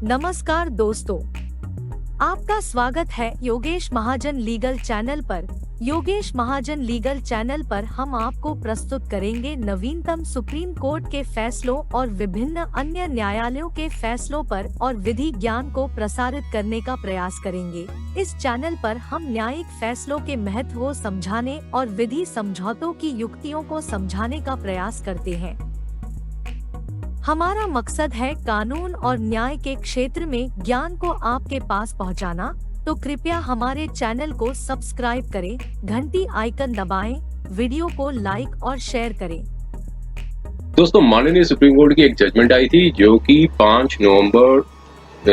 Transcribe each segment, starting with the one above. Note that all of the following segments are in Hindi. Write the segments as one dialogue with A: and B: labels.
A: नमस्कार दोस्तों, आपका स्वागत है योगेश महाजन लीगल चैनल पर। योगेश महाजन लीगल चैनल पर हम आपको प्रस्तुत करेंगे नवीनतम सुप्रीम कोर्ट के फैसलों और विभिन्न अन्य न्यायालयों के फैसलों पर और विधि ज्ञान को प्रसारित करने का प्रयास करेंगे। इस चैनल पर हम न्यायिक फैसलों के महत्व को समझाने और विधि समझौतों की युक्तियों को समझाने का प्रयास करते हैं। हमारा मकसद है कानून और न्याय के क्षेत्र में ज्ञान को आपके पास पहुंचाना, तो कृपया हमारे चैनल को सब्सक्राइब करें, घंटी आइकन दबाएं, वीडियो को लाइक और शेयर करें।
B: दोस्तों, माननीय सुप्रीम कोर्ट की एक जजमेंट आई थी जो कि 5 नवंबर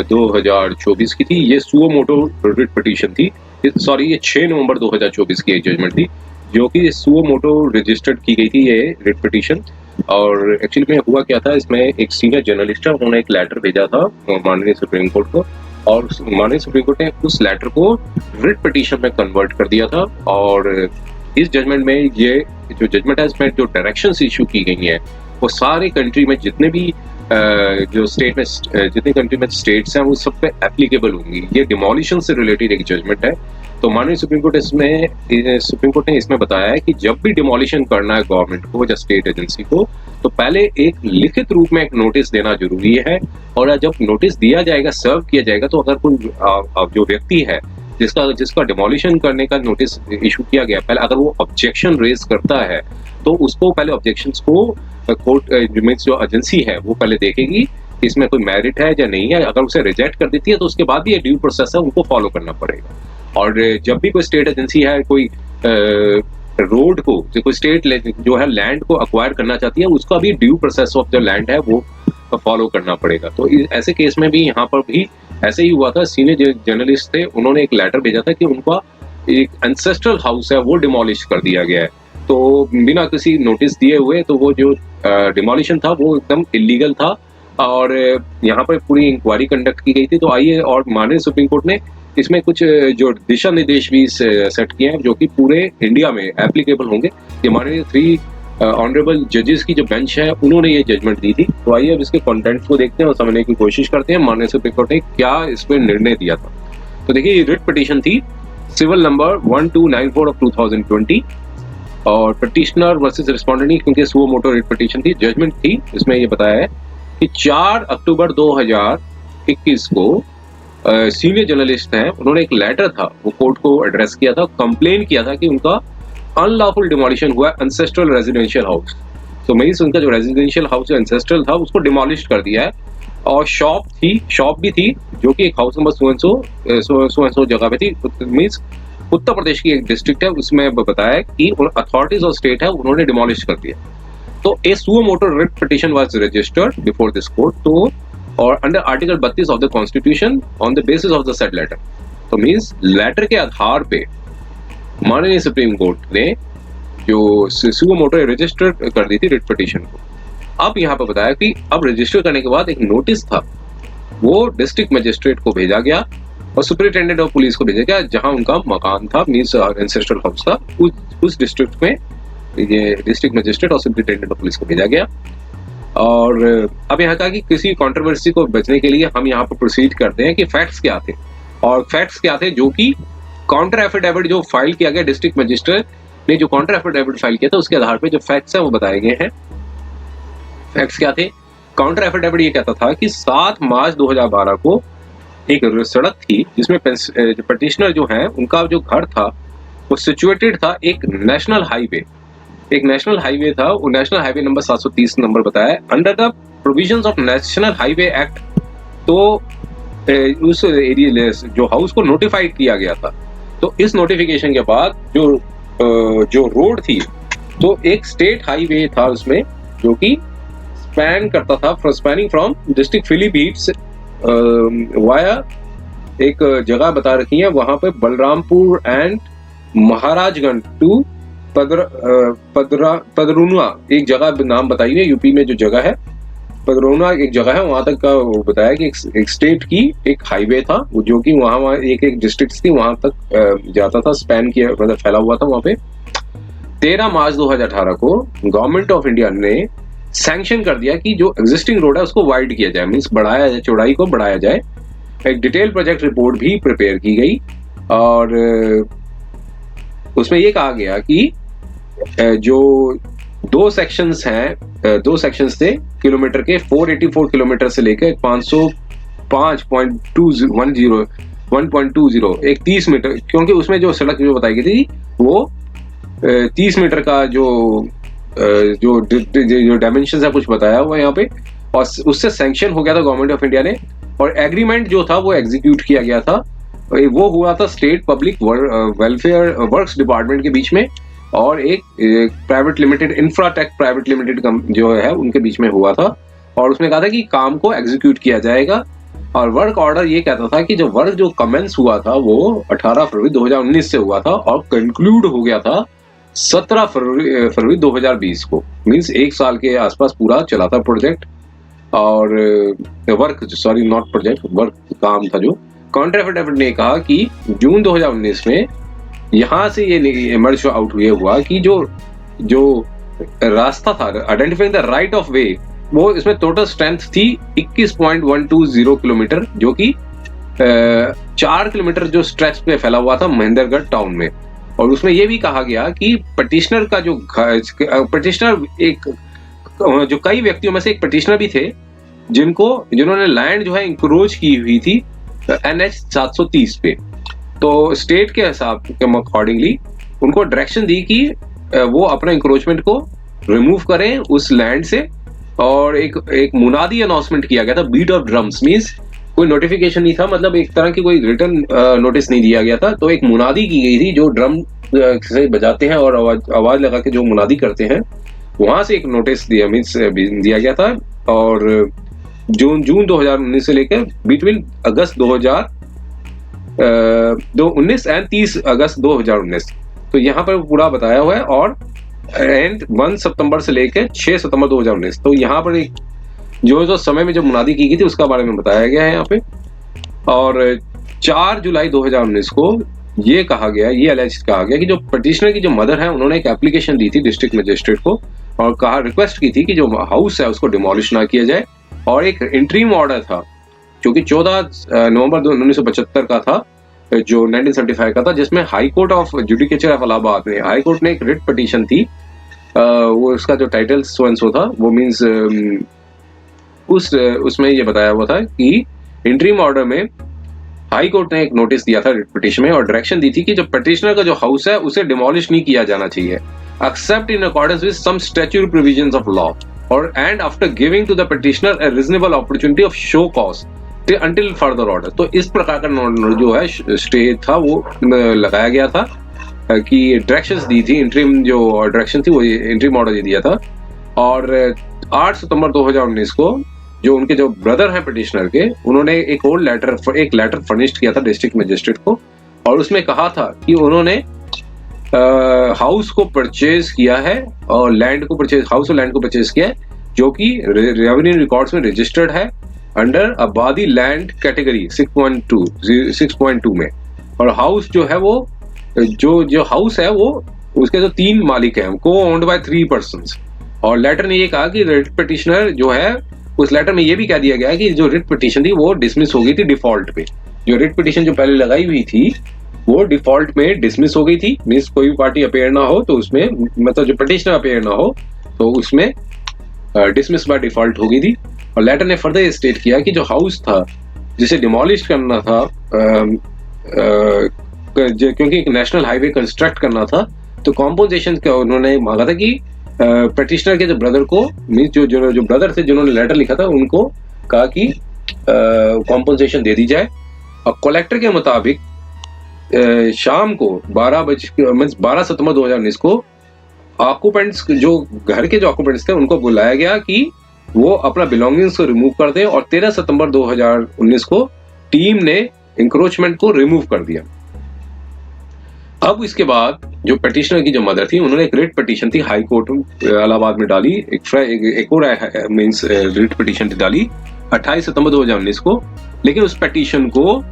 B: 2024 की थी। ये सुओ मोटो रिट पिटीशन थी। ये 6 नवंबर 2024 की एक जजमेंट थी जो कि सुओ मोटो रजिस्टर्ड की गई थी, ये रिट पिटीशन। और एक्चुअली में हुआ क्या था, इसमें एक सीनियर जर्नलिस्ट है, उन्होंने एक लेटर भेजा था माननीय सुप्रीम कोर्ट को, और माननीय सुप्रीम कोर्ट ने उस लेटर को रिट पिटीशन में कन्वर्ट कर दिया था। और इस जजमेंट में ये जो जजमेंट है, इसमें जो डायरेक्शंस इशू की गई हैं वो सारे कंट्री में जितने भी जो स्टेट में जितने कंट्री में स्टेट्स हैं वो सब पे एप्लीकेबल होंगी। ये डिमोलिशन से रिलेटेड एक जजमेंट है। तो माननीय सुप्रीम कोर्ट ने इसमें बताया है कि जब भी डिमोलिशन करना है गवर्नमेंट को या स्टेट एजेंसी को, तो पहले एक लिखित रूप में एक नोटिस देना जरूरी है। और जब नोटिस दिया जाएगा, सर्व किया जाएगा, तो अगर कोई जो व्यक्ति है जिसका डिमोलिशन करने का नोटिस इशू किया गया, पहले अगर वो ऑब्जेक्शन रेज करता है तो उसको पहले ऑब्जेक्शंस को कोर्ट जो एजेंसी है वो पहले देखेगी कि इसमें कोई मेरिट है या नहीं है। अगर उसे रिजेक्ट कर देती है तो उसके बाद भी ये ड्यू प्रोसेस है, उनको फॉलो करना पड़ेगा। और जब भी कोई स्टेट एजेंसी है कोई रोड को, कोई स्टेट जो है लैंड को अक्वायर करना चाहती है, उसका भी due process of the land है वो फॉलो करना पड़ेगा। तो ऐसे केस में भी यहाँ पर भी ऐसे ही हुआ था। सीनियर जर्नलिस्ट थे, उन्होंने एक लेटर भेजा था कि उनका एक एंसेस्ट्रल हाउस है वो डिमोलिश कर दिया गया है। तो बिना किसी नोटिस दिए हुए, तो वो जो डिमोलिशन था वो एकदम इलीगल था और यहाँ पर पूरी इंक्वायरी कंडक्ट की गई थी। तो आइए, और माननीय सुप्रीम कोर्ट ने इसमें कुछ जो दिशा निर्देश भी सेट किए हैं जो कि पूरे इंडिया में एप्लीकेबल होंगे। ये माननीय 3 ऑनरेबल जजेस की जो बेंच है, उन्होंने ये जजमेंट दी थी। तो आइए अब इसके कंटेंट को देखते हैं और समझने की कोशिश करते हैं माननीय सुप्रीम कोर्ट ने क्या इसमें निर्णय दिया था। तो देखिए, ये रिट पिटीशन थी सिविल नंबर 1294 ऑफ 2020 और पिटिशनर वर्सेस रिस्पोंडेंट, क्योंकि सुओ मोटो रिट पिटीशन थी। जजमेंट थी, इसमें ये बताया है कि 4 अक्टूबर 2021 को सीनियर जर्नलिस्ट हैं, उन्होंने एक लेटर था वो कोर्ट को एड्रेस किया था, कंप्लेन किया था कि उनका अनलॉफुल डिमोलिशन हुआ एंसेस्ट्रल रेजिडेंशियल हाउस। तो मींस उनका जो रेजिडेंशियल हाउस एंसेस्ट्रल था उसको डिमोलिश कर दिया है। और शॉप भी थी जो कि एक हाउस नंबर सो जगह पे थी। मींस उत्तर प्रदेश की एक डिस्ट्रिक्ट है, उसमें बताया कि अथॉरिटीज ऑफ स्टेट है उन्होंने डिमोलिश कर दिया। तो a suo motu writ petition was registered before this court, तो और under article 32 of the constitution on the basis of the said letter. तो मींस लेटर के आधार पे माननीय सुप्रीम कोर्ट ने जो सुओ मोटो रजिस्टर कर दी थी रिट पिटीशन को। अब यहाँ पे बताया कि अब रजिस्टर करने के बाद एक नोटिस था वो डिस्ट्रिक्ट मजिस्ट्रेट को भेजा गया और सुपरिटेंडेंट ऑफ पुलिस को भेजा गया, जहां उनका मकान था, मींस एंसेस्ट्रल हाउस था, उस डिस्ट्रिक्ट में ये डिस्ट्रिक्ट मजिस्ट्रेट और सुपरिटेंडेंट ऑफ पुलिस को भेजा गया। और अब यहाँ कहा कि किसी कंट्रोवर्सी को बचने के लिए हम यहाँ पर प्रोसीड करते हैं कि फैक्ट्स क्या थे, और फैक्ट्स क्या थे जो कि काउंटर एफिडेविट जो फाइल किया गया, डिस्ट्रिक्ट मजिस्ट्रेट ने जो काउंटर एफिडेविट फाइल किया था उसके आधार पर जो फैक्ट्स हैं वो बताए गए हैं। फैक्ट्स क्या थे? काउंटर एफिडेविट ये कहता था कि 7 मार्च 2012 को एक सड़क थी जिसमें पिटिशनर जो है उनका जो घर था वो सिचुएटेड था एक नेशनल हाईवे था। वो नेशनल हाईवे नंबर 730 नंबर बताया under the provisions of national highway act. तो उस एरिया जो हाउस को नोटिफाइड किया गया था। तो इस नोटिफिकेशन के बाद जो रोड थी, तो एक स्टेट हाईवे था उसमें जो कि स्पैन करता था, स्पैनिंग फ्रॉम डिस्ट्रिक्ट फिलीभीट्स वाया एक जगह बता रखी है वहां पे बलरामपुर एंड महाराजगंज टू पदरुना एक जगह नाम बताई है, यूपी में जो जगह है पदरुना एक जगह है, वहां तक का वो बताया कि एक स्टेट की एक हाईवे था जो कि वहां एक डिस्ट्रिक्ट थी वहां तक जाता था, स्पैन किया मतलब फैला हुआ था वहां पे। 13 मार्च 2018 को गवर्नमेंट ऑफ इंडिया ने सैंक्शन कर दिया कि जो एग्जिस्टिंग रोड है उसको वाइड किया जाए, मीन्स बढ़ाया जाए, चौड़ाई को बढ़ाया जाए। एक डिटेल प्रोजेक्ट रिपोर्ट भी प्रिपेयर की गई और उसमें ये कहा गया कि जो दो सेक्शंस थे किलोमीटर के, 484 किलोमीटर से लेकर 505.120 एक 30 मीटर, क्योंकि उसमें जो सड़क जो बताई गई थी वो 30 मीटर का जो डायमेंशन है कुछ बताया हुआ यहाँ पे, और उससे सैंक्शन हो गया था गवर्नमेंट ऑफ इंडिया ने, और एग्रीमेंट जो था वो एग्जीक्यूट किया गया था। वो हुआ था state public welfare works department के बीच में और एक private limited, Infratech private limited जो है उनके बीच में हुआ था, और उसने कहा था कि काम को एग्जीक्यूट किया जाएगा। और वर्क ऑर्डर ये कहता था कि जो वर्क जो कमेंस हुआ था वो 18 फरवरी 2019 से हुआ था और कंक्लूड हो गया था 17 फरवरी 2020 को, मींस एक साल के आसपास पूरा चला था प्रोजेक्ट। और work, sorry not project, work काम था। जो कॉन्ट्रैक्ट ने कहा कि जून 2019 में यहाँ से ये इमर्ज आउट हुआ कि जो रास्ता था, आइडेंटिफाइंग द राइट ऑफ वे, वो इसमें टोटल स्ट्रेंथ थी 21.120 किलोमीटर, जो कि 4 किलोमीटर जो स्ट्रेच पे फैला हुआ था महेंद्रगढ़ टाउन में। और उसमें ये भी कहा गया कि पटिशनर का जो जो कई व्यक्तियों में से एक पटिशनर भी थे जिन्होंने लैंड जो है इंक्रोच की हुई थी NH 730 पे। तो स्टेट के हिसाब के अकॉर्डिंगली उनको डायरेक्शन दी कि वो अपना इंक्रोचमेंट को रिमूव करें उस लैंड से, और एक मुनादी अनाउंसमेंट किया गया था, बीट ऑफ ड्रम्स, मींस कोई नोटिफिकेशन नहीं था, मतलब एक तरह की कोई रिटर्न नोटिस नहीं दिया गया था, तो एक मुनादी की गई थी, जो ड्रम से बजाते हैं और आवाज लगा के जो मुनादी करते हैं, वहां से एक नोटिस दिया गया था। और जून 2019 से लेकर बिटवीन अगस्त 2019 एंड 30 अगस्त 2019, तो यहाँ पर पूरा बताया हुआ है। और एंड 1 सितंबर से लेकर 6 सितंबर 2019, तो यहाँ पर एक जो समय में जो मुनादी की गई थी उसका बारे में बताया गया है यहाँ पे। और 4 जुलाई 2019 को ये कहा गया, ये अलेज कहा गया कि जो पटिशनर की जो मदर है उन्होंने एक एप्लीकेशन दी थी डिस्ट्रिक्ट मजिस्ट्रेट को और कहा, रिक्वेस्ट की थी कि जो हाउस है उसको डिमोलिश ना किया जाए। और एक इंटरिम ऑर्डर था जो कि 14 नवंबर 1975 का था, जो 1975 का था, जिसमें high court of judicature of Allahabad में हाई कोर्ट ने एक रिट पिटीशन थी, वो उसका जो टाइटल सो था वो मींस उसमें ये बताया हुआ था कि इंटरिम ऑर्डर में हाई कोर्ट ने एक नोटिस दिया था रिट पिटीशन में और डायरेक्शन दी थी कि जो पटिशनर का जो हाउस है उसे डिमोलिश नहीं किया जाना चाहिए, except in accordance with some statutory provisions of law, और and after giving to the petitioner a reasonable opportunity of show cause until further order. तो इस प्रकार का जो है स्टे था वो लगाया गया था कि डायरेक्शंस दी थी, इंटरिम जो डायरेक्शन थी वो इंटरिम ऑर्डर ये दिया था। और 8 सितंबर 2019 को जो उनके जो ब्रदर हैं पिटिशनर के, उन्होंने एक लेटर फर्निश्ड किया था डिस्ट्रिक्ट मजिस्ट्रेट को, और उसमें कहा था कि उन्होंने हाउस को परचेज किया है और हाउस और लैंड को परचेज किया है, जो कि रेवेन्यू रिकॉर्ड्स में रजिस्टर्ड है अंडर आबादी लैंड कैटेगरी 6.2 में। और हाउस जो है वो जो हाउस है वो उसके जो 3 मालिक हैं, को ओन्ड बाय 3 पर्सन्स। और लेटर ने ये कहा कि रिट पिटिशनर जो है, उस लेटर में ये भी कह दिया गया कि जो रिट पिटिशन थी वो डिसमिस हो गई थी डिफॉल्ट पे। जो रिट पिटिशन जो पहले लगाई हुई थी वो डिफॉल्ट में डिसमिस हो गई थी, मींस कोई भी पार्टी अपेयर ना हो तो उसमें, मतलब जो पिटिशनर अपेयर ना हो तो उसमें डिसमिस बाय डिफॉल्ट हो गई थी। और लेटर ने फर्दर स्टेट किया कि जो हाउस था जिसे डिमोलिश करना था, क्योंकि एक नेशनल हाईवे कंस्ट्रक्ट करना था, तो कॉम्पोजिशन का उन्होंने मांगा था कि पिटिशनर के जो ब्रदर को, मींस जो ब्रदर थे जिन्होंने लेटर लिखा था, उनको कहा कि कॉम्पोजिशन दे दी जाए। और कलेक्टर के मुताबिक शाम को 12 सितंबर 2019 को ऑक्यूपेंट्स, जो घर के जो ऑक्यूपेंट्स थे, उनको बुलाया गया कि वो अपना बिलोंगिंग्स को रिमूव कर दें। और 13 सितंबर 2019 को टीम ने इंक्रोचमेंट को रिमूव कर दिया। अब इसके बाद जो पिटिशनर की जो मदर थी, उन्होंने एक रिट पिटीशन थी हाई कोर्ट इलाहाबाद में डाली, एक और मींस रिट पिटीशन डाली 28 सितंबर 2019 को, लेकिन उस पिटीशन को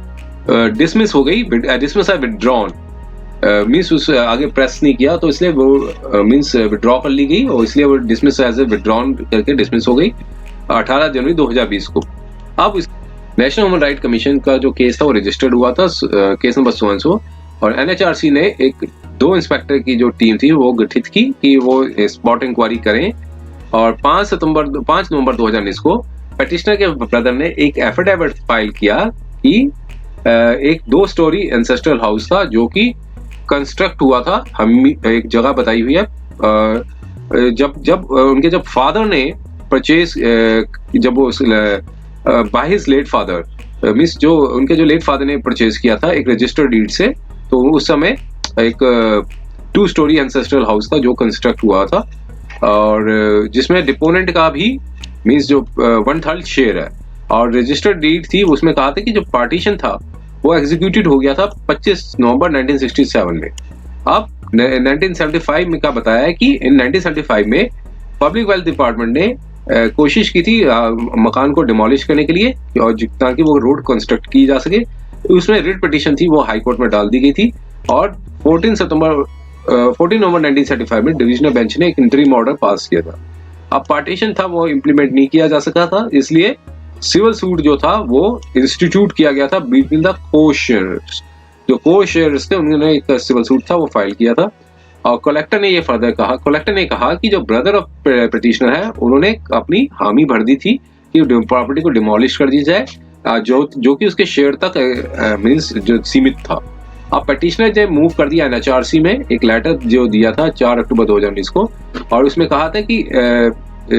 B: डिसमिस हो गई, डिसमिस है विथड्रॉन। मीन्स उस आगे प्रेस नहीं किया, तो इसलिए वो मीन्स विड्रॉ कर ली गई और इसलिए वो डिसमिस एज ए विड्रॉन करके डिसमिस हो गई 18 जनवरी 2020 को। अब नेशनल ह्यूमन राइट कमीशन का जो केस था वो रजिस्टर्ड हुआ था, केस नंबर 100, और एनएचआरसी ने 2 इंस्पेक्टर की जो टीम थी वो गठित की कि वो स्पॉट इंक्वायरी करें। और 5 नवंबर 2019 को पेटिशनर के ब्रदर ने एक एफिडेविट फाइल किया कि एक 2 स्टोरी एंसेस्ट्रल हाउस था जो कि कंस्ट्रक्ट हुआ था, हम एक जगह बताई हुई है, जब उनके जब फादर ने परचेज, जब वो by his late father means जो उनके जो लेट फादर ने परचेज किया था एक रजिस्टर्ड डीड से, तो उस समय एक 2 स्टोरी एंसेस्ट्रल हाउस था जो कंस्ट्रक्ट हुआ था और जिसमें डिपोनेंट का भी मीन्स जो 1/3 शेयर है, और रजिस्टर्ड डीड थी उसमें कहा था कि जो पार्टीशन था वो एग्जीक्यूटेड हो गया था 25 नवंबर 1967 में। अब 1975 में क्या बताया है कि इन 1975 में पब्लिक वेल्थ डिपार्टमेंट ने कोशिश की थी मकान को डिमोलिश करने के लिए और ताकि वो रोड कंस्ट्रक्ट की जा सके। उसमें रिट पिटीशन थी वो हाई कोर्ट में डाल दी गई थी और 14 नवंबर 1975 में डिविजनल बेंच ने एक इंटरिम ऑर्डर पास किया था। अब पार्टीशन था वो इम्प्लीमेंट नहीं किया जा सका था, इसलिए सिविल सूट जो था वो इंस्टीट्यूट किया गया था बिटवीन द को-शेयर्स। जो को-शेयर्स थे उन्होंने एक सिविल सूट था वो फाइल किया था और कलेक्टर ने ये फर्दर कहा, कलेक्टर ने कहा कि जो ब्रदर ऑफ पिटीशनर है उन्होंने अपनी हामी भर दी थी कि प्रॉपर्टी को डिमोलिश कर दी जाए, जो कि उसके शेयर तक मींस जो सीमित था। अब पिटीशनर ने मूव कर दिया एनएचआरसी में एक लेटर जो दिया था 4 अक्टूबर 2019 को, और उसमें कहा था कि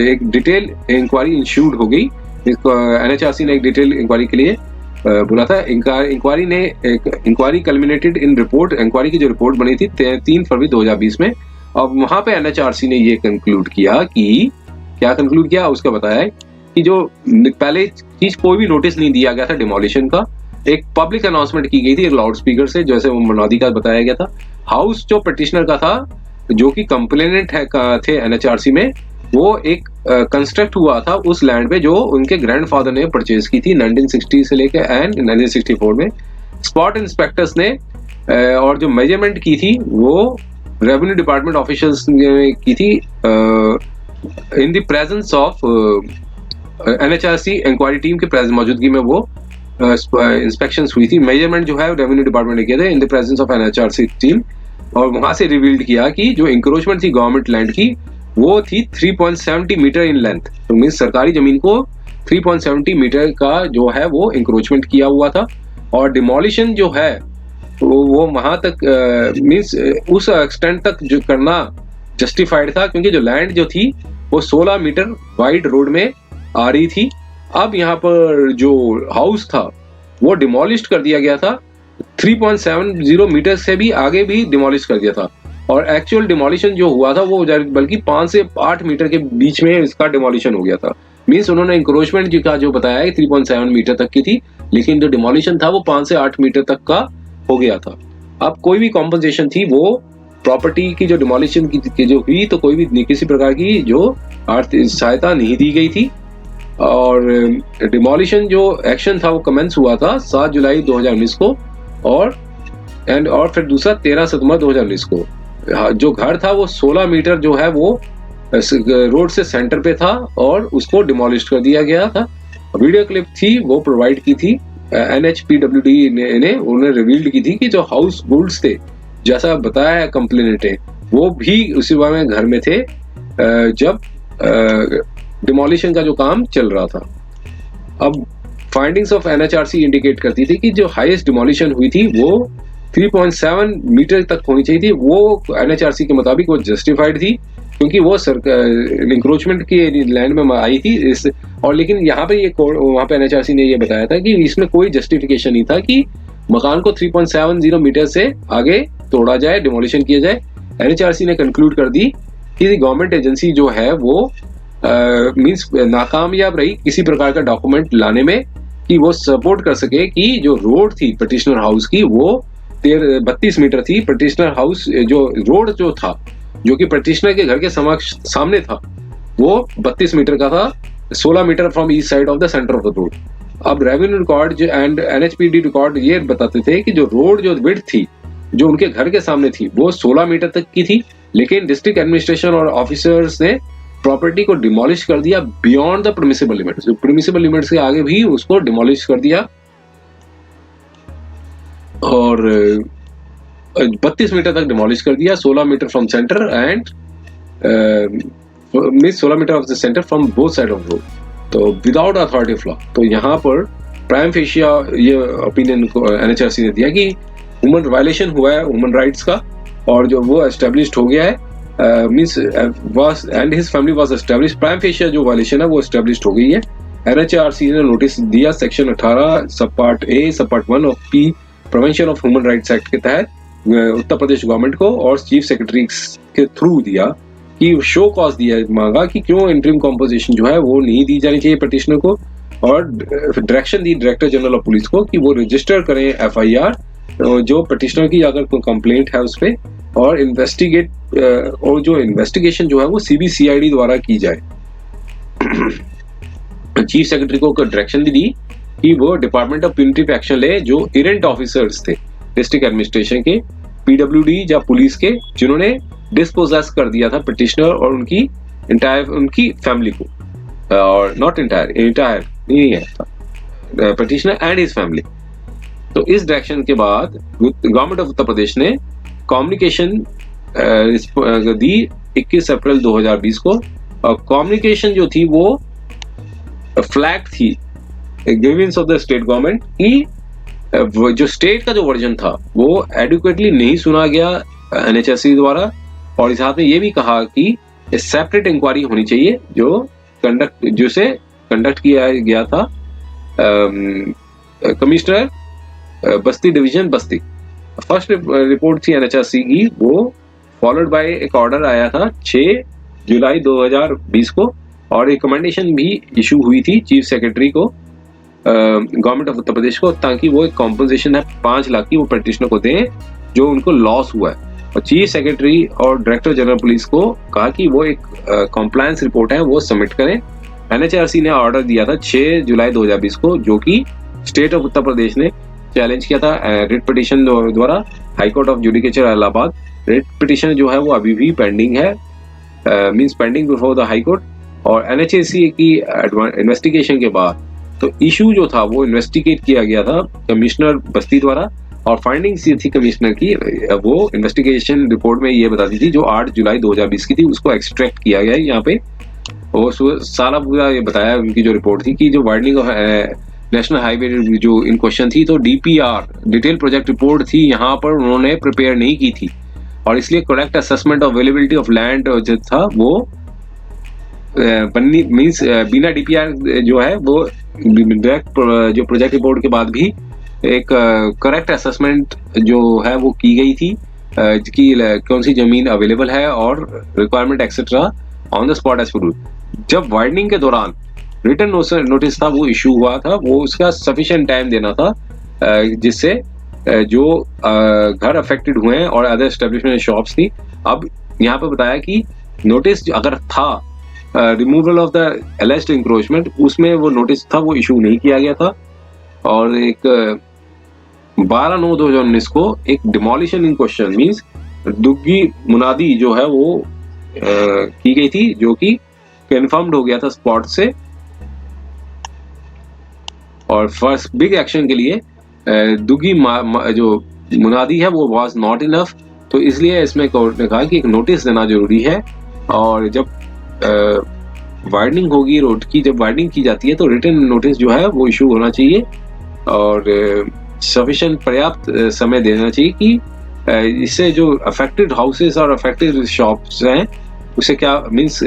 B: एक डिटेल इंक्वायरी इंश्यूड हो गई। एनएचआरसी ने एक डिटेल इंक्वायरी के लिए बोला था। Inquiry culminated in report, inquiry की जो रिपोर्ट बनी थी 3 फरवरी 2020 में, और वहां पे एनएचआरसी ने ये कंक्लूड किया कि क्या कंक्लूड किया उसका बताया कि जो पहले चीज कोई भी नोटिस नहीं दिया गया था डिमोलिशन का, एक पब्लिक अनाउंसमेंट की गई थी एक लाउड स्पीकर से, जैसे वो मनादी का बताया गया था। हाउस जो पिटिशनर का था जो कि कंप्लेनेंट थे एनएचआरसी में, वो एक कंस्ट्रक्ट हुआ था उस लैंड पे जो उनके ग्रैंडफादर ने परचेज की थी 1960 से लेकर एंड 1964 में। स्पॉट इंस्पेक्टर्स ने और जो मेजरमेंट की थी वो रेवेन्यू डिपार्टमेंट ऑफिशियल्स ने की थी in the presence of NHRC inquiry team के मौजूदगी में वो इंस्पेक्शंस हुई थी। मेजरमेंट जो है रेवेन्यू डिपार्टमेंट ने किए थे इन the presence of NHRC team, और वहां से रिवील्ड किया कि जो इंक्रोचमेंट थी गवर्नमेंट लैंड की वो थी 3.70 मीटर इन लेंथ। तो मीन्स सरकारी जमीन को 3.70 मीटर का जो है वो इंक्रोचमेंट किया हुआ था, और डिमोलिशन जो है वो वहां तक मीन्स उस एक्सटेंट तक जो करना जस्टिफाइड था, क्योंकि जो लैंड जो थी वो 16 मीटर वाइड रोड में आ रही थी। अब यहाँ पर जो हाउस था वो डिमोलिश कर दिया गया था, 3.70 मीटर से भी आगे भी डिमोलिश कर दिया था, और एक्चुअल डिमोलिशन जो हुआ था वो बल्कि 5 से 8 मीटर के बीच में इसका डिमोलिशन हो गया था। मीन्स उन्होंने इंक्रोचमेंट का जो बताया है 3.7 मीटर तक की थी, लेकिन जो डिमोलिशन था वो 5 से 8 मीटर तक का हो गया था। अब कोई भी कॉम्पनसेशन थी वो प्रॉपर्टी की जो डिमोलिशन की जो हुई, तो कोई भी किसी प्रकार की जो आर्थिक सहायता नहीं दी गई थी, और डिमोलिशन जो एक्शन था वो कमेंस हुआ था 7 जुलाई 2019 को, और फिर दूसरा 13 सितंबर 2019 को। जो घर था वो 16 मीटर जो है वो रोड से सेंटर पे था और उसको डिमोलिश कर दिया गया था। वीडियो क्लिप थी वो प्रोवाइड की थी NHPWD ने उन्हें रिवील्ड की थी कि जो हाउस होल्ड्स थे, जैसा बताया है कंप्लेनेंट ने, वो भी उसी में घर में थे जब डिमोलिशन का जो काम चल रहा था। अब फाइंडिंग्स ऑफ एनएचआरसी इंडिकेट करती थी कि जो हाईएस्ट डिमोलिशन हुई थी वो 3.7 मीटर तक होनी चाहिए थी। वो एनएचआरसी के मुताबिक वो जस्टिफाइड थी, क्योंकि वो इंक्रोचमेंट की लैंड में आई थी इस, और लेकिन यहाँ पे वहाँ पे एनएचआरसी ने ये बताया था कि इसमें कोई जस्टिफिकेशन नहीं था कि मकान को 3.70 मीटर से आगे तोड़ा जाए, डिमोलिशन किया जाए। एनएचआरसी ने कंक्लूड कर दी कि गवर्नमेंट एजेंसी जो है वो मींस नाकामयाब रही किसी प्रकार का डॉक्यूमेंट लाने में कि वो सपोर्ट कर सके कि जो रोड थी पिटिशनर हाउस की वो 32 मीटर थी। पिटिशनर हाउस जो रोड जो था जो कि पिटिशनर के घर के सामने था वो 32 मीटर का था, 16 metre from east side of the centre of the road. अब revenue record and NHPD record ये बताते थे कि जो रोड जो विड्थ थी जो उनके घर के सामने थी वो 16 मीटर तक की थी, लेकिन डिस्ट्रिक्ट एडमिनिस्ट्रेशन और ऑफिसर्स ने प्रॉपर्टी को डिमोलिश कर दिया बियॉन्ड द परमिसिबल लिमिट्स। जो परमिसिबल लिमिट्स के आगे भी उसको डिमोलिश कर दिया और 32 मीटर तक डिमोलिश कर दिया, 16 metre from centre and means 16 metre of the centre from both side of road, तो विदाउट अथॉरिटी ऑफ लॉ। तो यहाँ पर प्राइम फेशिया ये ओपिनियन को एनएचआरसी ने दिया कि ह्यूमन वायलेशन हुआ है ह्यूमन राइट्स का, और जो वो एस्टेब्लिश्ड हो गया है means was and his family was established. Prime fascia जो वायलेशन है वो एस्टेब्लिश्ड हो गई है। एनएचआरसी ने नोटिस दिया सेक्शन 18 सब पार्ट ए सब part 1 of P prevention of human rights act के तहत उत्तर प्रदेश गवर्नमेंट को और चीफ सेक्रेटरी के थ्रू दिया कि शो कॉज दिया, मांगा कि क्यों इंटरिम कॉम्पोजिशन जो है वो नहीं दी जानी चाहिए पिटिशनर को, और direction the director general of police को कि वो रजिस्टर करें एफआईआर जो पिटिशनर की अगर कोई कंप्लेंट है उस पर, और इन्वेस्टिगेट और जो इन्वेस्टिगेशन जो है वो सीबीसीआईडी द्वारा की जाए। चीफ सेक्रेटरी को डायरेक्शन दी कि वो डिपार्टमेंट ऑफ प्यूनिटिव एक्शन ले जो इरेंट ऑफिसर्स थे डिस्ट्रिक्ट एडमिनिस्ट्रेशन के, पीडब्ल्यूडी या पुलिस के, जिन्होंने डिस्पोजेस कर दिया था पिटिशनर और उनकी फैमिली को, और नॉट इंटायर नहीं है पिटिशनर एंड हिज फैमिली। तो इस डायरेक्शन के बाद गवर्नमेंट ऑफ उत्तर प्रदेश ने कम्युनिकेशन दी 21 अप्रैल 2020 को, और कम्युनिकेशन जो थी वो फ्लैग थी grievance of the state government की जो स्टेट का जो वर्जन था वो एडुकेटली नहीं सुना गया एनएचआरसी द्वारा, और साथ में ये भी कहा कि सेपरेट इंक्वायरी होनी चाहिए जिसे कंडक्ट किया गया था कमिश्नर बस्ती डिवीजन बस्ती। फर्स्ट रिपोर्ट थी एनएचआरसी की, वो फॉलोड बाय एक ऑर्डर आया था 6 जुलाई 2020 को, और रिकमेंडेशन भी इशू हुई थी चीफ सेक्रेटरी को गवर्नमेंट ऑफ उत्तर प्रदेश को, ताकि वो एक कॉम्पनसेशन है 5 लाख की वो पिटिशनर को दें जो उनको लॉस हुआ है। और चीफ सेक्रेटरी और डायरेक्टर जनरल पुलिस को कहा कि वो एक कॉम्प्लायंस रिपोर्ट है वो सबमिट करें। एनएचआरसी ने ऑर्डर दिया था 6 जुलाई 2020 को, जो कि स्टेट ऑफ उत्तर प्रदेश ने चैलेंज किया था रिट पिटिशन द्वारा high court of judicature Allahabad. Writ petition जो है वो अभी भी पेंडिंग है, means pending before the high court. और एनएचआरसी की इन्वेस्टिगेशन के बाद तो इशू जो था वो इन्वेस्टिगेट किया गया था कमिश्नर बस्ती द्वारा, और फाइंडिंग्स ये थी कमिश्नर की, वो इन्वेस्टिगेशन रिपोर्ट में ये बताती थी जो 8 जुलाई 2020 की थी, उसको एक्सट्रैक्ट किया गया है यहाँ पे। वो सारा पूरा ये बताया उनकी जो रिपोर्ट थी कि जो वाइडनिंग ऑफ नेशनल हाईवे जो इन क्वेश्चन थी, तो डीपीआर डिटेल प्रोजेक्ट रिपोर्ट थी यहाँ पर उन्होंने प्रिपेयर नहीं की थी, और इसलिए correct assessment of availability of land जो था वो मींस बिना डीपीआर जो है वो डायरेक्ट जो प्रोजेक्ट रिपोर्ट के बाद भी एक करेक्ट असेसमेंट जो है वो की गई थी कि कौन सी जमीन अवेलेबल है और requirement etcetera on the spot as per rule. जब वाइडनिंग के दौरान रिटर्न नोटिस था वो इशू हुआ था, वो उसका सफिशिएंट टाइम देना था जिससे जो घर अफेक्टेड हुए हैं और अदर एस्टेब्लिशमेंट शॉप्स थी। अब यहाँ पे बताया कि नोटिस अगर था रिमूवल ऑफ द एलिज्ड इंक्रोचमेंट, उसमें वो नोटिस था वो इशू नहीं किया गया था, और एक 12/9/2019 को एक डिमोलिशन इन क्वेश्चन मींस दुग्गी मुनादी जो है वो की गई थी, जो कि कंफर्म्ड हो गया था स्पॉट से। और फर्स्ट बिग एक्शन के लिए दुग्गी जो मुनादी है वो वाज नॉट इनफ, तो इसलिए इसमें कोर्ट ने कहा कि एक नोटिस देना जरूरी है, और जब वाइडनिंग होगी रोड की, जब वाइडनिंग की जाती है तो रिटन नोटिस जो है वो इशू होना चाहिए, और सफिशिएंट पर्याप्त समय देना चाहिए कि इससे जो अफेक्टेड हाउसेस और अफेक्टेड शॉप्स हैं उसे क्या मींस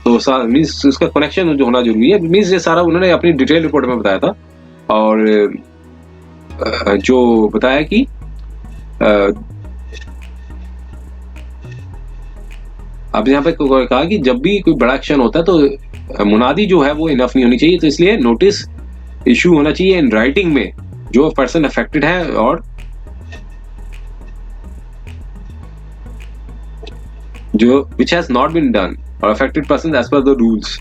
B: तो मींस उसका कनेक्शन जो होना जरूरी है। मींस ये सारा उन्होंने अपनी डिटेल रिपोर्ट में बताया था, और जो बताया कि अब यहाँ पे कहा कि जब भी कोई बड़ा एक्शन होता है तो मुनादी जो है वो इनफ नहीं होनी चाहिए, तो इसलिए नोटिस इशू होना चाहिए इन राइटिंग में जो पर्सन अफेक्टेड है, और जो which has not been done और affected person as per the rules.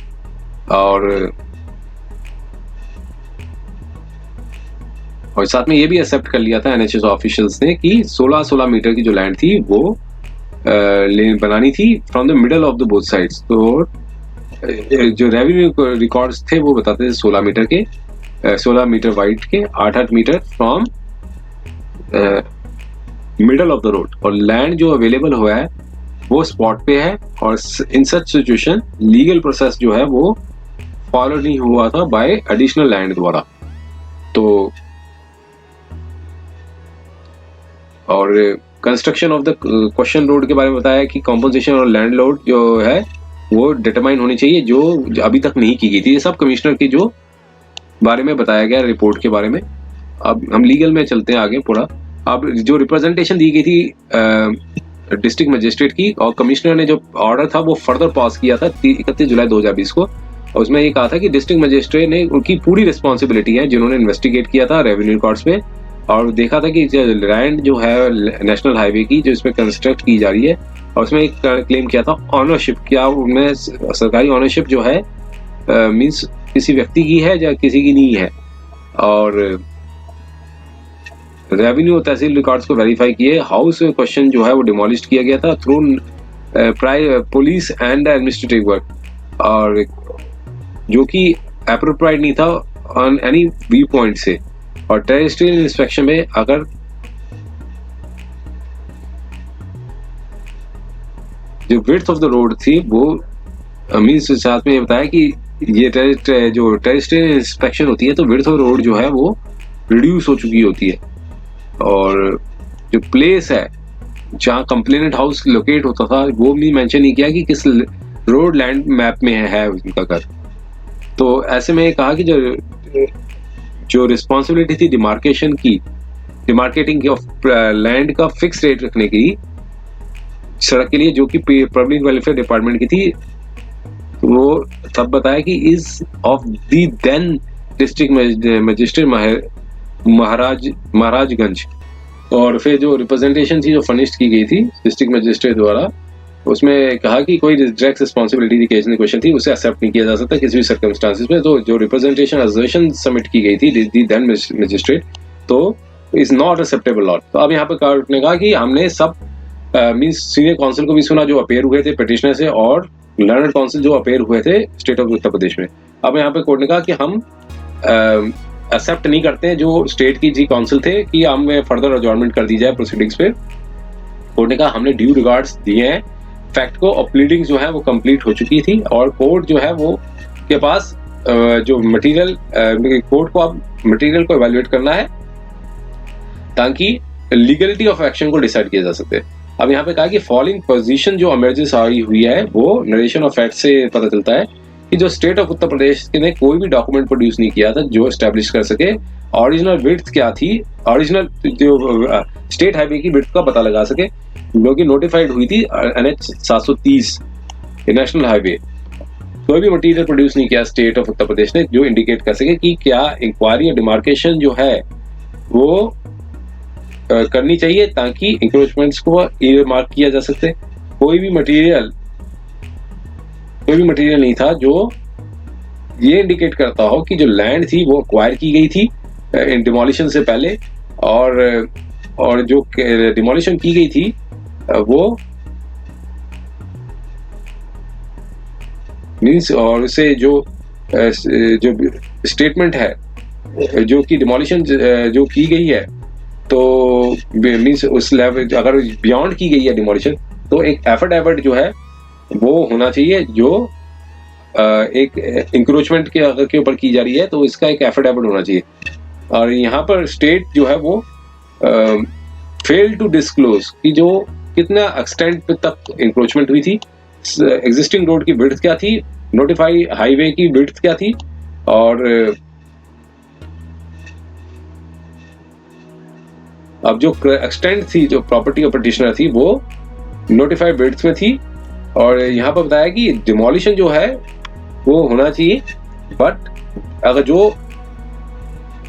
B: और साथ में ये भी एक्सेप्ट कर लिया था एनएचएस ऑफिशियल्स ने कि 16 मीटर की जो लैंड थी वो बनानी थी from the middle of the both sides. तो जो रेवेन्यू रिकॉर्ड्स थे वो बताते थे 16 मीटर के, 16 मीटर वाइड के, 8 metre from middle of the road. और लैंड जो अवेलेबल हुआ है वो स्पॉट पे है, और in such situation legal process जो है वो फॉलो नहीं हुआ था बाय एडिशनल लैंड द्वारा। तो और construction of the question road के बारे में बताया कि कॉम्पोजिशन और लैंड लोड जो है वो डिटरमाइन होनी चाहिए, जो अभी तक नहीं की गई थी। ये सब कमिश्नर की जो बारे में बताया गया रिपोर्ट के बारे में। अब हम लीगल में चलते हैं आगे पूरा। अब जो रिप्रेजेंटेशन दी गई थी डिस्ट्रिक्ट मजिस्ट्रेट की, और कमिश्नर ने जो ऑर्डर था वो फर्दर पास किया था 31 जुलाई 2020 को, और उसमें ये कहा था कि डिस्ट्रिक्ट मजिस्ट्रेट ने उनकी पूरी रिस्पॉन्सिबिलिटी है, जिन्होंने इन्वेस्टिगेट किया था रेवेन्यू रिकॉर्ड्स पे और देखा था कि लैंड जो है नेशनल हाईवे की जो इसमें कंस्ट्रक्ट की जा रही है, और उसमें एक क्लेम किया था ऑनरशिप, क्या उनमें सरकारी ऑनरशिप जो है मींस किसी व्यक्ति की है या किसी की नहीं है। और रेवेन्यू तहसील रिकॉर्ड्स को वेरीफाई किए। हाउस क्वेश्चन जो है वो डिमोलिश किया गया था through police and administrative work, और जो कि एप्रोप्रिएट नहीं था ऑन एनी व्यू पॉइंट से। और टेरिटोरियल इंस्पेक्शन में अगर जो विड्थ ऑफ द रोड थी वो मींस साथ में ये बताया कि ये जो टेरिटोरियल इंस्पेक्शन होती है तो विड्थ ऑफ रोड जो है वो रिड्यूस हो चुकी होती है, और जो प्लेस है जहाँ कंप्लेनेंट हाउस लोकेट होता था वो भी मेंशन नहीं किया कि किस रोड लैंड मैप में है उनका घर। तो ऐसे में कहा कि जो रिस्पॉन्सिबिलिटी थी डिमार्केशन की, डिमार्केटिंग की ऑफ लैंड का फिक्स रेट रखने की सड़क के लिए, जो कि पब्लिक वेलफेयर डिपार्टमेंट की थी, वो तब बताया कि is of the then district magistrate Maharajganj. और फिर जो रिप्रेजेंटेशन थी जो फर्निश्ड की गई थी डिस्ट्रिक्ट मजिस्ट्रेट द्वारा, उसमें कहा कि कोई डायरेक्ट रिस्पॉन्सिबिलिटी की क्वेश्चन थी उसे एक्सेप्ट नहीं किया जा सकता किसी भी सर्कमस्टांसेस में। तो जो रिप्रेजेंटेशन एसोसिएशन सबमिट की गई थी दी देन मजिस्ट्रेट, तो इज नॉट एक्सेप्टेबल लॉट। तो अब यहाँ पे कोर्ट ने कहा कि हमने सब मींस सीनियर काउंसिल को भी सुना जो अपेयर हुए थे पिटिशनर से, और लर्नड काउंसिल जो अपेयर हुए थे स्टेट ऑफ उत्तर प्रदेश में। अब यहाँ पे कोर्ट ने कहा कि हम एक्सेप्ट नहीं करते हैं जो स्टेट की जी काउंसिल थे कि हमें फर्दर अजॉर्नमेंट कर दी जाए प्रोसीडिंग्स पे। कोर्ट ने कहा हमने ड्यू रिगार्ड्स दिए हैं फैक्ट को, और प्लीडिंग्स जो है वो कंप्लीट हो चुकी थी, और कोर्ट जो है वो के पास जो मटेरियल, कोर्ट को अब मटेरियल को एवेल्युएट करना है ताकि लीगलिटी ऑफ एक्शन को डिसाइड किया जा सके। अब यहाँ पे कहा कि फॉलोइंग पोजीशन जो इमर्जेंस आई हुई है वो नरेशन ऑफ फैक्ट से पता चलता है कि जो स्टेट ऑफ उत्तर प्रदेश ने कोई भी डॉक्यूमेंट प्रोड्यूस नहीं किया था जो एस्टेब्लिश कर सके ओरिजिनल विड्थ क्या थी, ओरिजिनल जो स्टेट हाईवे की विड्थ का पता लगा सके, जो कि नोटिफाइड हुई थी NH 730 नेशनल हाईवे। कोई भी मटेरियल प्रोड्यूस नहीं किया स्टेट ऑफ उत्तर प्रदेश ने जो इंडिकेट कर सके कि क्या इंक्वायरी या डिमार्केशन जो है वो करनी चाहिए ताकि इंक्रोचमेंट्स को मार्क किया जा सकते। कोई भी मटेरियल नहीं था जो ये इंडिकेट करता हो कि जो लैंड थी वो एक्वायर की गई थी डिमोलिशन से पहले, और जो डिमोलिशन की गई थी वो मींस, और उसे जो स्टेटमेंट है जो कि डिमोलिशन जो की गई है तो मींस उस लेवल अगर बियॉन्ड की गई है डिमोलिशन तो एक एफिडेविट जो है वो होना चाहिए, जो एक इंक्रोचमेंट के ऊपर की जा रही है तो इसका एक एफिडेविट होना चाहिए। और यहाँ पर स्टेट जो है वो फेल टू डिस्क्लोज कि जो कितना एक्सटेंट तक इंक्रोचमेंट हुई थी, एग्जिस्टिंग रोड की विड्थ क्या थी, नोटिफाई हाईवे की विड्थ क्या थी, और अब जो एक्सटेंट थी जो प्रॉपर्टी ऑफ पिटिशनर थी वो नोटिफाइड विड्थ में थी। और यहाँ पर बताया कि डिमोलिशन जो है वो होना चाहिए, बट अगर जो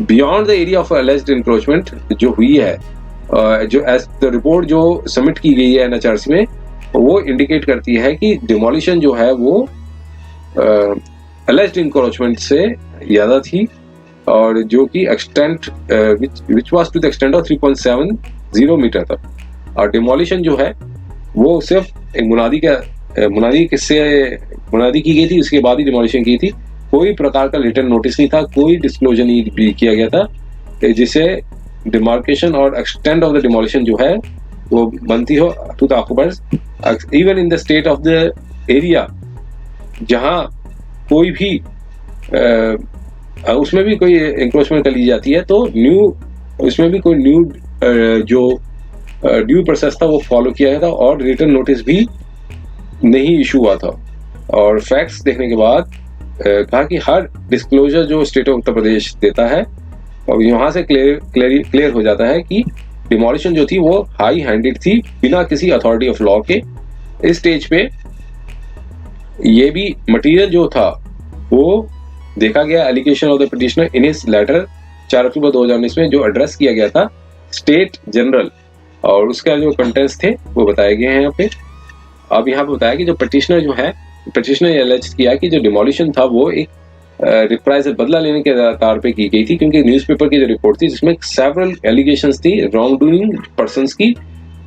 B: beyond the area of एलिज्ड encroachment जो हुई है, जो एज द रिपोर्ट जो सबमिट की गई है NHRC में, वो इंडिकेट करती है कि डिमोलिशन जो है वो एलिज्ड इंक्रोचमेंट से ज्यादा थी, और जो कि extent which was to the extent of 3.70 metre तक। और डिमोलिशन जो है वो सिर्फ एक मुनादी की गई थी, उसके बाद ही डिमोलिशन की थी। कोई प्रकार का रिटर्न नोटिस नहीं था, कोई डिस्क्लोजर नहीं भी किया गया था, जिससे डिमार्केशन और एक्सटेंट ऑफ द डिमोलिशन जो है वो बनती हो to the occupiers even in the state of the area जहां कोई भी उसमें भी कोई इंक्रोचमेंट कर ली जाती है, तो उसमें भी कोई जो ड्यू प्रोसेस था वो फॉलो किया गया था और रिटर्न नोटिस भी नहीं इशू हुआ था। और फैक्ट्स देखने के बाद कहा कि हर डिस्क्लोजर जो स्टेट ऑफ उत्तर प्रदेश देता है और यहाँ से क्लियर हो जाता है कि डिमोलिशन जो थी वो हाई हैंडेड थी, बिना किसी अथॉरिटी ऑफ लॉ के। इस स्टेज पे ये भी मटेरियल जो था वो देखा गया। Allegation of the petitioner in his letter 4 October 2019 में जो एड्रेस किया गया था स्टेट जनरल, और उसका जो कंटेंट्स थे वो बताए गए हैं यहाँ पे। अब यहाँ पे बताया कि जो पिटिशनर ये एलिज किया कि जो डिमोलिशन था वो एक रिप्राइजल बदला लेने के आधार पे की गई थी, क्योंकि न्यूज़पेपर की जो रिपोर्ट थी जिसमें सेवरल एलिगेशंस थी रॉन्ग डूइंग पर्संस की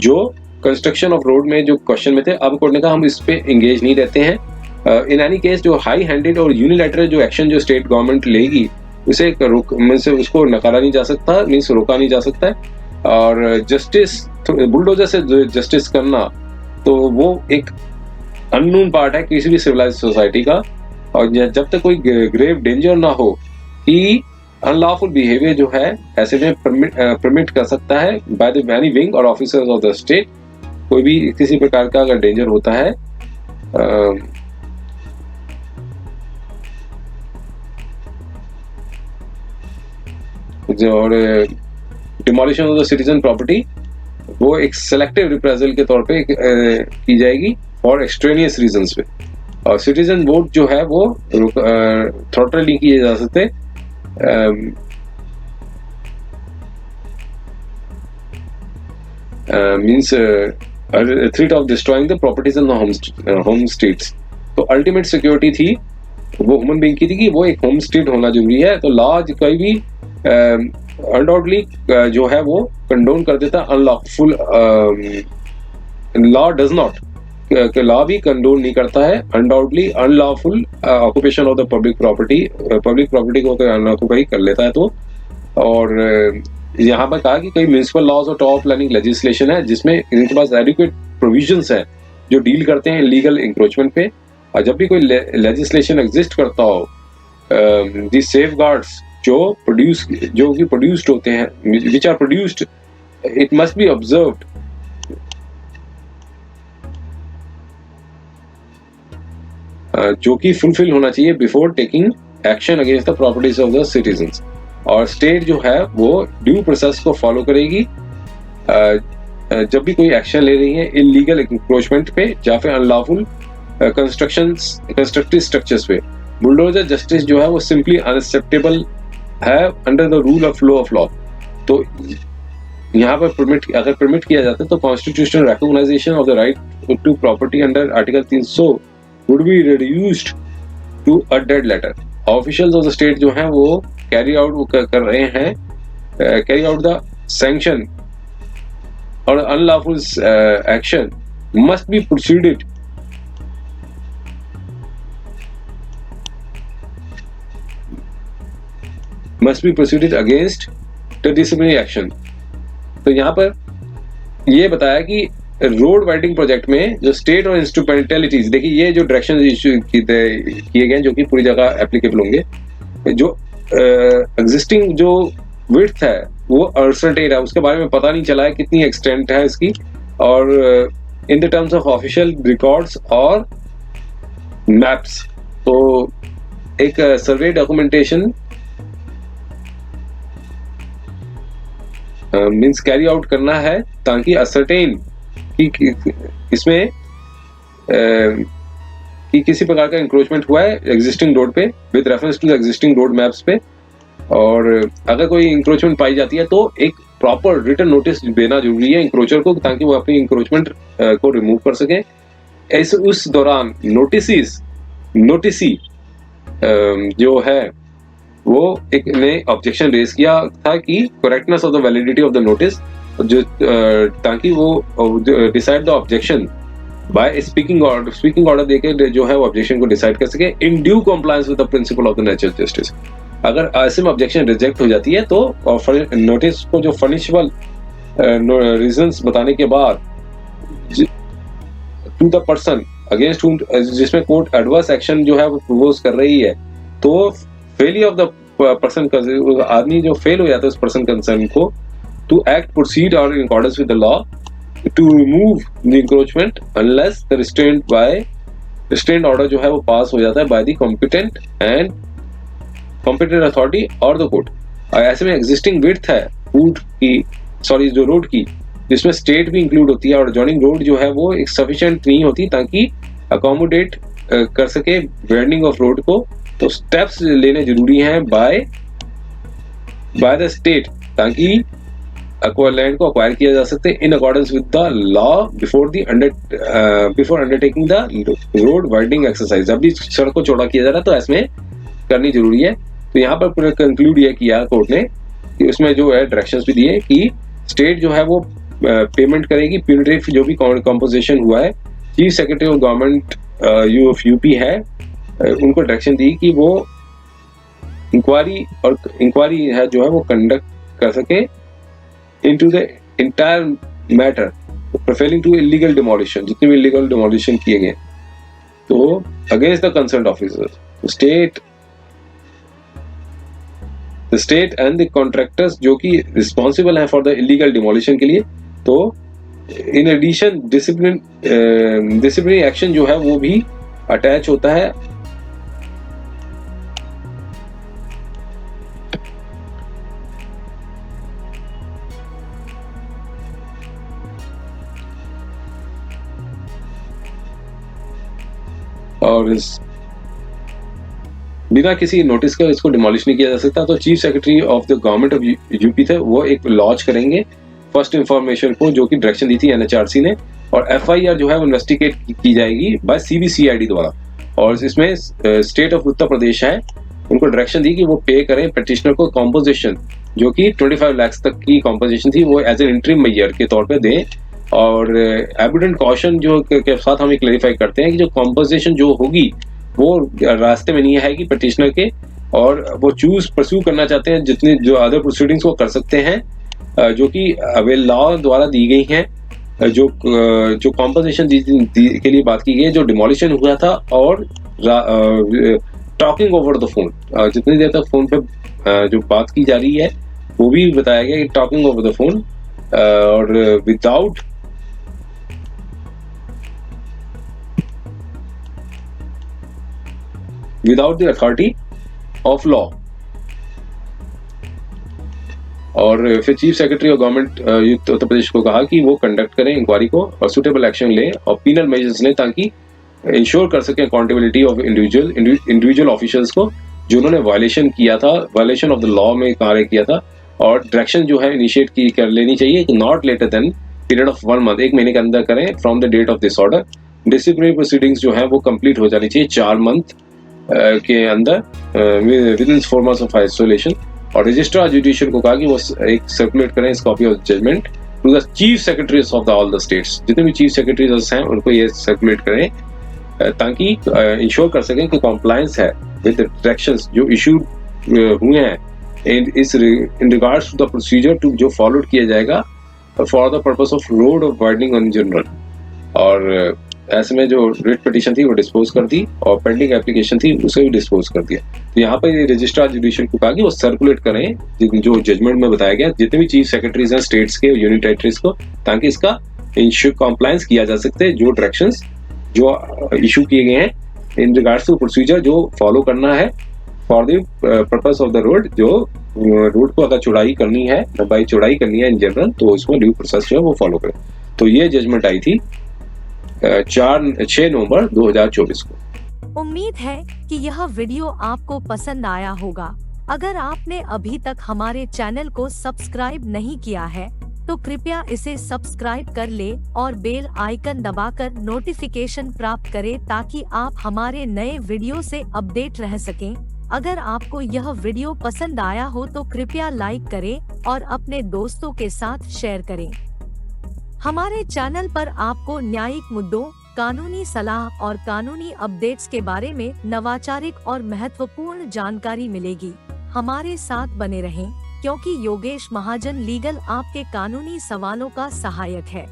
B: जो कंस्ट्रक्शन ऑफ रोड में जो क्वेश्चन में थे। अब कोर्ट ने कहा हम इस पे एंगेज नहीं रहते हैं। इन एनी केस जो हाई हैंडेड और यूनिलैटरल जो एक्शन जो स्टेट गवर्नमेंट लेगी उसे उसको नकारा नहीं जा सकता, मीन्स रोका नहीं जा सकता है। और जस्टिस बुलडोजर से जस्टिस करना तो वो एक अननोन पार्ट है किसी भी सिविलाइज्ड सोसाइटी का, और जब तक कोई ग्रेव डेंजर ना हो कि अनलॉफुल बिहेवियर जो है ऐसे में परमिट कर सकता है बाय द एनी विंग और ऑफिसर्स ऑफ द स्टेट। कोई भी किसी प्रकार का अगर डेंजर होता है और demolition of the citizen property वो एक सेलेक्टिव रिप्रेजल के तौर पे की जाएगी फॉर एक्सट्रेनियस रीजंस पे। और सिटीजन वोट जो है वो थ्रॉटल नहीं किए जा सकते। Means threat of destroying the properties in the home states. तो अल्टीमेट सिक्योरिटी थी वो ह्यूमन बीइंग की थी कि वो एक होम स्टेट होना जरूरी है। तो लॉ कोई भी अनडाउटली जो है वो कंडोन कर देता unlawful. Law does not, law भी कंडोन नहीं करता है undoubtedly unlawful occupation of the public property को अगर अनऑक्यूपाई कर लेता है तो। और यहाँ पर कहा कि कई म्यूनिसिपल लॉज और टॉप प्लानिंग लेजिस्लेशन है जिसमें इनके पास एडिक्वेट प्रोविजंस है जो डील करते हैं इलीगल इंक्रोचमेंट पे। और जब भी कोई लेजिस्लेशन एग्जिस्ट करता हो दी सेफगार्ड्स जो कि प्रोड्यूस्ड होते हैं which are produced it must be observed. जो कि फुलफिल होना चाहिए before taking action against the properties of the citizens. और स्टेट जो है वो ड्यू प्रोसेस को फॉलो करेगी जब भी कोई एक्शन ले रही है इलीगल इंक्रोचमेंट पे या फिर अनलॉफुल कंस्ट्रक्टिव स्ट्रक्चर्स पे। बुलडोजर जस्टिस जो है वो सिंपली अनएक्सेप्टेबल है under the rule of law. तो यहाँ पर अगर परमिट किया जाता है तो constitutional recognisation of the right to property under article 300 would be reduced to a dead letter. Officials of the state जो हैं वो कैरी आउट कर रहे हैं कैरी आउट द सैंक्शन और unlawful action must be proceeded against the disciplinary action. तो यहाँ पर ये बताया कि रोड वाइडिंग प्रोजेक्ट में जो स्टेट और इंस्ट्रूमेंटलिटीज, देखिए ये जो डायरेक्शन इशू किए गए जो कि पूरी जगह एप्लीकेबल होंगे। जो एग्जिस्टिंग जो विड्थ है वो अनसर्टेन है, उसके बारे में पता नहीं चला है कितनी एक्सटेंट है इसकी। और in the terms of official records और मैप्स तो एक सर्वे डॉक्यूमेंटेशन मींस कैरी आउट करना है ताकि असर्टेन कि इसमें कि किसी प्रकार का इंक्रोचमेंट हुआ है एग्जिस्टिंग रोड पे with reference to existing road maps पे। और अगर कोई इंक्रोचमेंट पाई जाती है तो एक प्रॉपर रिटन नोटिस देना जरूरी है इंक्रोचर को ताकि वो अपनी इंक्रोचमेंट को रिमूव कर सके। ऐसे उस दौरान नोटिसी जो है वो एक ने ऑब्जेक्शन रेज किया था कि correctness of the validity of the notice, जो ताकि वो decide the objection by speaking order देके जो है वो ऑब्जेक्शन को डिसाइड कर सके in due compliance with the principle of the natural justice. अगर ऐसे में ऑब्जेक्शन रिजेक्ट हो जाती है तो नोटिस को जो फर्निशेबल रीजंस बताने के बाद टू द पर्सन अगेंस्ट हुम, जिसमें कोर्ट एडवर्स एक्शन जो है वो प्रपोज कर रही है, तो फेलियर ऑफ द पर्सन, आदमी जो फेल हो जाता है उस पर्सन कंसर्न को, टू एक्ट प्रोसीड और in accordance with the law to remove the encroachment unless the restraint order जो है वो पास हो जाता है बाय द कॉम्पिटेंट अथॉरिटी और द कोर्ट। ऐसे में एग्जिस्टिंग विड्थ है जो रोड की, जिसमें स्टेट भी इंक्लूड होती है, और जॉइनिंग रोड जो है वो एक सफिशिएंट नहीं होती ताकि अकोमोडेट कर सके वाइडनिंग ऑफ रोड को, तो स्टेप्स लेने जरूरी हैं बाय द स्टेट ताकि लैंड को अक्वायर किया जा सकते इन accordance with the law before undertaking the road widening exercise. जब भी सड़क को चौड़ा किया जा रहा है तो इसमें करनी जरूरी है। तो यहाँ पर पूरा कंक्लूड ये किया कोर्ट ने कि उसमें जो है डायरेक्शंस भी दिए कि स्टेट जो है वो पेमेंट करेगी प्यूनिटिव जो भी कॉम्पोजिशन हुआ है। Chief secretary of government UP है, उनको डायरेक्शन दी कि वो इंक्वायरी है जो है वो कंडक्ट कर सके into the entire matter preferring to illegal demolition, जितने भी इलीगल डिमोलिशन किए गए तो against the concern officer state and the contractors जो कि रिस्पॉन्सिबल हैं फॉर द इलीगल डिमोलिशन के लिए। तो इन एडिशन डिसिप्लिनरी एक्शन जो है वो भी अटैच होता है। और बिना किसी नोटिस का इसको डिमोलिश नहीं किया जा सकता। तो chief secretary of the government of UP थे, वो एक लॉन्च करेंगे फर्स्ट इंफॉर्मेशन को, जो कि डायरेक्शन दी थी एनएचआरसी ने, और एफआईआर जो है वो इन्वेस्टिगेट की जाएगी बाय सीबीसीआईडी द्वारा। और इसमें स्टेट ऑफ उत्तर प्रदेश है, उनको डायरेक्शन दी कि वो पे करें पिटिशनर को कॉम्पोजिशन जो कि 25 लाख तक की कॉम्पोजिशन थी वो एज एन इंटरिम मेजर के तौर पे दें। और एविडेंट कॉशन जो के साथ हम क्लैरिफाई करते हैं कि जो कॉम्पोजिशन जो होगी वो रास्ते में नहीं आएगी पिटिशनर के, और वो परस्यू करना चाहते हैं जितनी जो अदर प्रोसीडिंग्स वो कर सकते हैं जो कि अवेल लॉ द्वारा दी गई हैं। जो कॉम्पोजिशन के लिए बात की गई है, जो डिमोलिशन हुआ था, और टॉकिंग ओवर द फोन, जितनी देर तक फोन पे जो बात की जा रही है वो भी बताया गया कि टॉकिंग ओवर द फोन और without the authority of law. और फिर chief secretary of government Uttar Pradesh को कहा कि वो कंडक्ट करें इंक्वायरी को और सुटेबल एक्शन लें और पीनल मेजर्स लें ताकि इंश्योर कर सकें अकाउंटेबिलिटी ऑफ इंडिविजुअल ऑफिशियल्स को जो उन्होंने वायलेशन किया था, वायलेशन ऑफ द लॉ में कार्य किया था। और डायरेक्शन जो है इनिशिएट की कर लेनी चाहिए कि not later than period of 1 month, 1 महीने के अंदर करें from the date of this order. Disciplinary proceedings जो है वो कंप्लीट हो जानी चाहिए 4 मंथ के अंदर within 4 months of isolation. और रजिस्ट्रार जुडिशियल को कहा कि वो एक सर्कुलेट करें इस copy of judgement to the chief secretaries of the all the states, जितने भी चीफ सेक्रेटरीज हैं उनको ये सर्कुलेट करें ताकि इंश्योर कर सकें कि कॉम्प्लायंस है विद डायरेक्शंस जो इशूड हुए हैं in regards to the procedure to जो फॉलोड किया जाएगा for the purpose of road of widening on general. और ऐसे में जो रिट पिटीशन थी वो डिस्पोज कर दी और पेंडिंग एप्लीकेशन थी उसे भी डिस्पोज कर दिया। तो यहाँ पर ये रजिस्ट्रार जुडिशियल को कहा कि वो सर्कुलेट करें जो जजमेंट में बताया गया जितने भी चीफ सेक्रेटरीज हैं स्टेट्स के यूनियन टेरिटरीज को, ताकि इसका इंश्योर कॉम्प्लायंस किया जा सकते हैं जो डायरेक्शंस जो इशू किए गए हैं इन रिगार्ड्स टू प्रोसीजर जो फॉलो करना है for the purpose of the road. जो रोड को अगर चौड़ाई करनी है, लंबाई चौड़ाई करनी है इन जनरल, तो उसमें ड्यू प्रोसेस जो है वो फॉलो करें। तो ये जजमेंट आई थी 6 नवंबर 2024 को।
A: उम्मीद है कि यह वीडियो आपको पसंद आया होगा। अगर आपने अभी तक हमारे चैनल को सब्सक्राइब नहीं किया है तो कृपया इसे सब्सक्राइब कर ले और बेल आइकन दबाकर नोटिफिकेशन प्राप्त करें ताकि आप हमारे नए वीडियो से अपडेट रह सकें। अगर आपको यह वीडियो पसंद आया हो तो कृपया लाइक करें और अपने दोस्तों के साथ शेयर करें। हमारे चैनल पर आपको न्यायिक मुद्दों, कानूनी सलाह और कानूनी अपडेट्स के बारे में नवाचारिक और महत्वपूर्ण जानकारी मिलेगी। हमारे साथ बने रहें, क्योंकि योगेश महाजन लीगल आपके कानूनी सवालों का सहायक है।